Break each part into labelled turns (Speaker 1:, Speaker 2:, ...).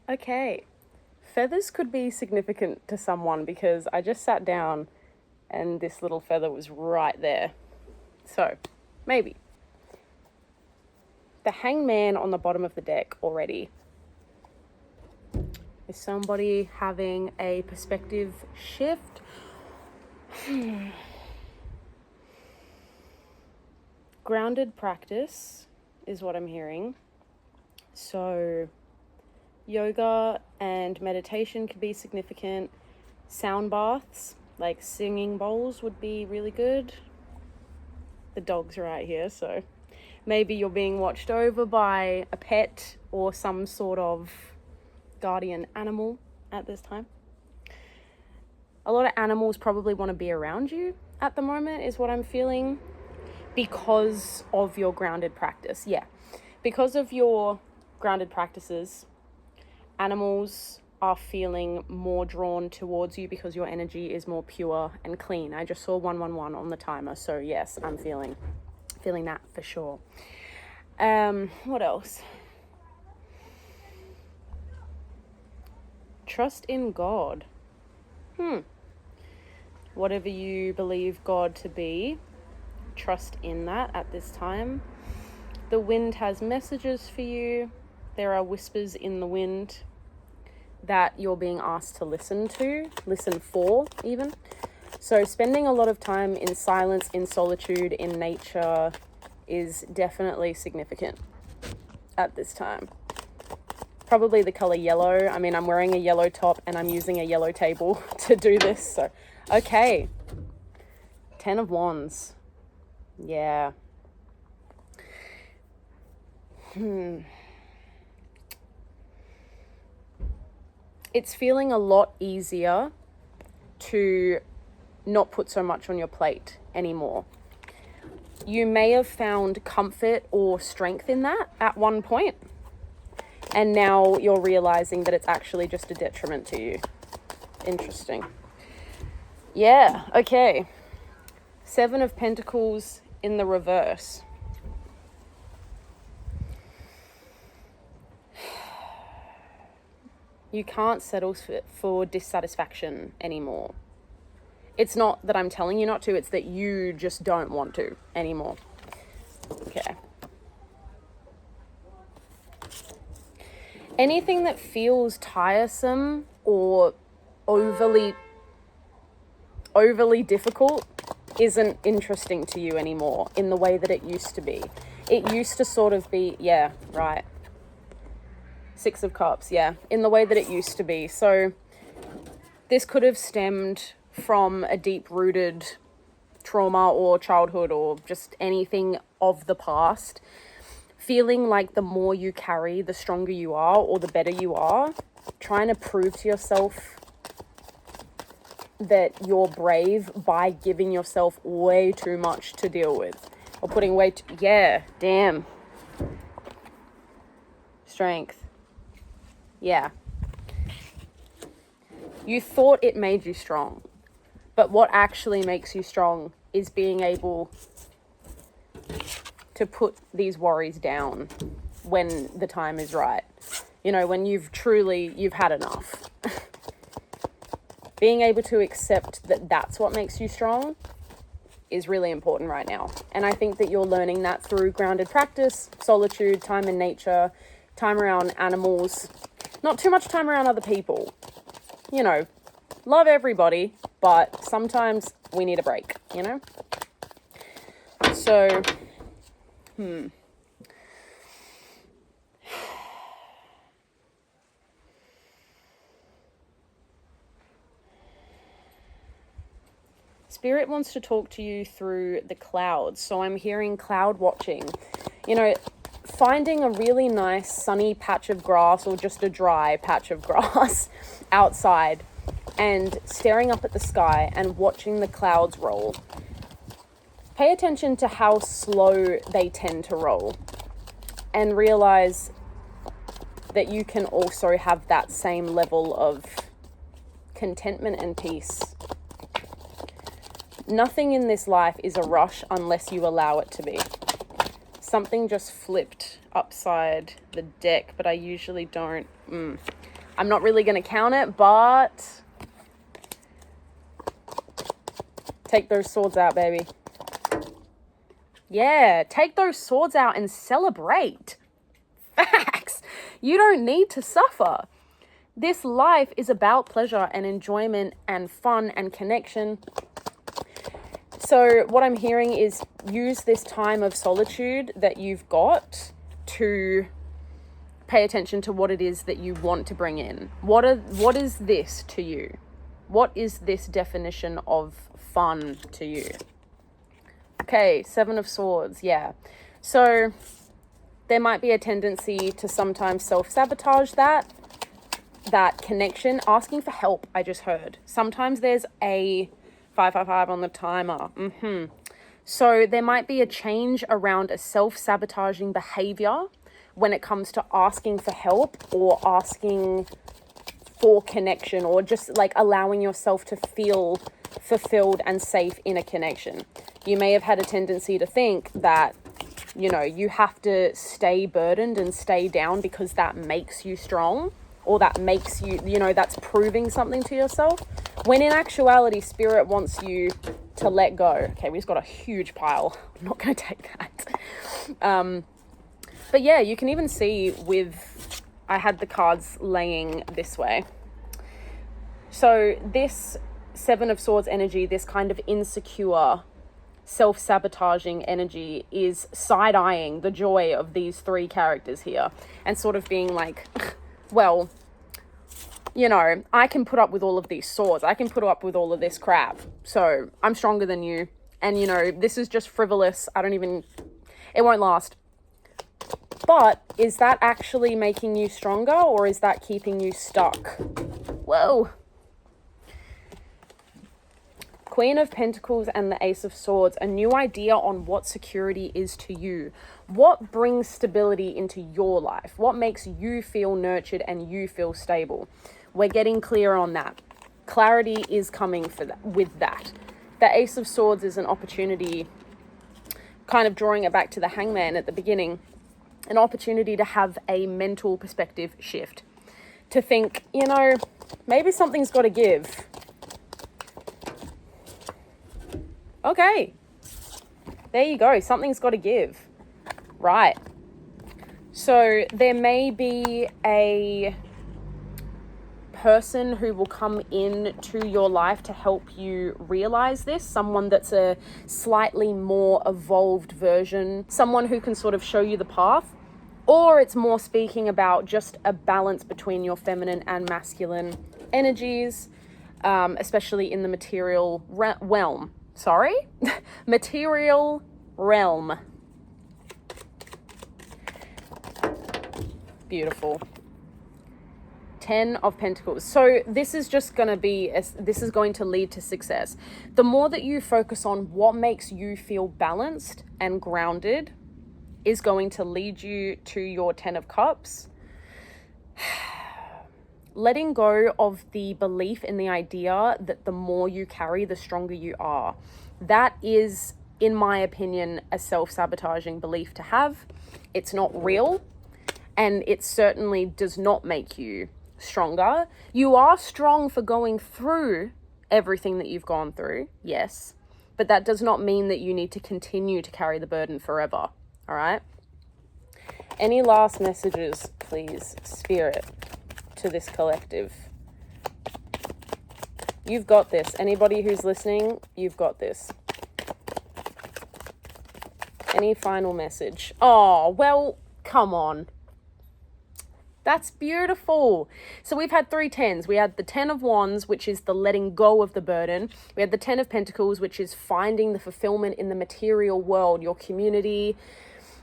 Speaker 1: Okay. Feathers could be significant to someone because I just sat down and this little feather was right there. So, maybe. The hangman on the bottom of the deck already. Is somebody having a perspective shift? Grounded practice is what I'm hearing. So, yoga and meditation could be significant. Sound baths, like singing bowls, would be really good. The dog's right here, so maybe you're being watched over by a pet or some sort of guardian animal at this time. A lot of animals probably want to be around you at the moment, is what I'm feeling, because of your grounded practice. Yeah, because of your grounded practices, animals are feeling more drawn towards you because your energy is more pure and clean. I just saw 111 on the timer, so yes, I'm feeling that for sure. What else? Trust in God. Whatever you believe God to be, trust in that at this time. The wind has messages for you. There are whispers in the wind that you're being asked to listen for even. So spending a lot of time in silence, in solitude, in nature is definitely significant at this time. Probably the color yellow. I mean, I'm wearing a yellow top and I'm using a yellow table to do this. So, okay. 10 of Wands. Yeah. It's feeling a lot easier to not put so much on your plate anymore. You may have found comfort or strength in that at one point, and now you're realizing that it's actually just a detriment to you. Interesting. Yeah, okay. 7 of Pentacles in the reverse. You can't settle for dissatisfaction anymore. It's not that I'm telling you not to, it's that you just don't want to anymore. Okay. Anything that feels tiresome or overly difficult isn't interesting to you anymore in the way that it used to be. It used to sort of be, yeah, right. 6 of Cups, yeah, in the way that it used to be. So this could have stemmed from a deep-rooted trauma or childhood or just anything of the past. Feeling like the more you carry, the stronger you are or the better you are. Trying to prove to yourself that you're brave by giving yourself way too much to deal with. Or putting yeah, damn. Strength. Yeah. You thought it made you strong. But what actually makes you strong is being able to put these worries down when the time is right. You know, when you've had enough. Being able to accept that that's what makes you strong is really important right now. And I think that you're learning that through grounded practice, solitude, time in nature, time around animals, not too much time around other people. You know, love everybody, but sometimes we need a break, you know? So, Spirit wants to talk to you through the clouds. So I'm hearing cloud watching. You know, finding a really nice sunny patch of grass or just a dry patch of grass outside and staring up at the sky and watching the clouds roll. Pay attention to how slow they tend to roll and realize that you can also have that same level of contentment and peace. Nothing in this life is a rush unless you allow it to be. Something just flipped upside the deck, but I usually don't. I'm not really going to count it, but take those swords out, baby. Yeah, take those swords out and celebrate. Facts. You don't need to suffer. This life is about pleasure and enjoyment and fun and connection. So what I'm hearing is use this time of solitude that you've got to pay attention to what it is that you want to bring in. What is this to you? What is this definition of fun to you? Okay, Seven of Swords, yeah. So there might be a tendency to sometimes self-sabotage that connection. Asking for help, I just heard. Sometimes there's a 555 on the timer. So there might be a change around a self-sabotaging behavior when it comes to asking for help or asking for connection, or just like allowing yourself to feel fulfilled and safe in a connection. You may have had a tendency to think that, you know, you have to stay burdened and stay down because that makes you strong, or that makes you, you know, that's proving something to yourself. When in actuality, Spirit wants you to let go. Okay, we just got a huge pile. I'm not going to take that. But yeah, you can even see with, I had the cards laying this way. So this Seven of Swords energy, this kind of insecure, self-sabotaging energy is side-eyeing the joy of these three characters here and sort of being like, well, you know, I can put up with all of these swords. I can put up with all of this crap. So I'm stronger than you. And, you know, this is just frivolous. It won't last. But is that actually making you stronger, or is that keeping you stuck? Whoa. Queen of Pentacles and the Ace of Swords, a new idea on what security is to you. What brings stability into your life? What makes you feel nurtured and you feel stable? We're getting clear on that. Clarity is coming with that. The Ace of Swords is an opportunity, kind of drawing it back to the Hangman at the beginning, an opportunity to have a mental perspective shift. To think, you know, maybe something's got to give. Okay, there you go. Something's got to give. Right. So there may be a person who will come into your life to help you realize this. Someone that's a slightly more evolved version. Someone who can sort of show you the path. Or it's more speaking about just a balance between your feminine and masculine energies, especially in the material realm. Material realm. Beautiful. 10 of Pentacles. So this is just going to be, this is going to lead to success. The more that you focus on what makes you feel balanced and grounded is going to lead you to your 10 of Cups. Letting go of the belief in the idea that the more you carry, the stronger you are. That is, in my opinion, a self-sabotaging belief to have. It's not real, and it certainly does not make you stronger. You are strong for going through everything that you've gone through, yes, but that does not mean that you need to continue to carry the burden forever. All right. Any last messages, please, Spirit, to this collective? You've got this. Anybody who's listening, you've got this. Any final message? Oh, well, come on. That's beautiful. So we've had 3 10s. We had the 10 of Wands, which is the letting go of the burden. We had the 10 of Pentacles, which is finding the fulfillment in the material world, your community,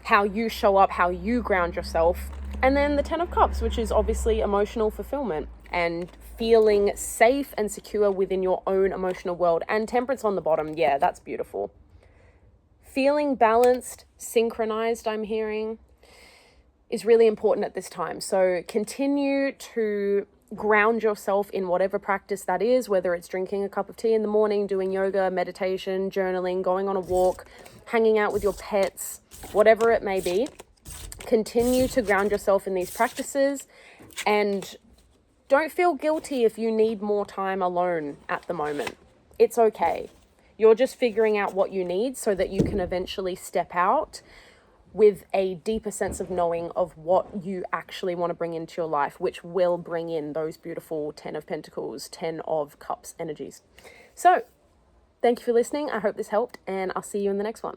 Speaker 1: how you show up, how you ground yourself. And then the 10 of Cups, which is obviously emotional fulfillment and feeling safe and secure within your own emotional world. And Temperance on the bottom. Yeah, that's beautiful. Feeling balanced, synchronized, I'm hearing, is really important at this time. So continue to ground yourself in whatever practice that is, whether it's drinking a cup of tea in the morning, doing yoga, meditation, journaling, going on a walk, hanging out with your pets, whatever it may be. Continue to ground yourself in these practices and Don't feel guilty if you need more time alone at the moment. It's okay. You're just figuring out what you need so that you can eventually step out with a deeper sense of knowing of what you actually want to bring into your life, which will bring in those beautiful 10 of Pentacles, 10 of Cups energies. So, thank you for listening. I hope this helped, and I'll see you in the next one.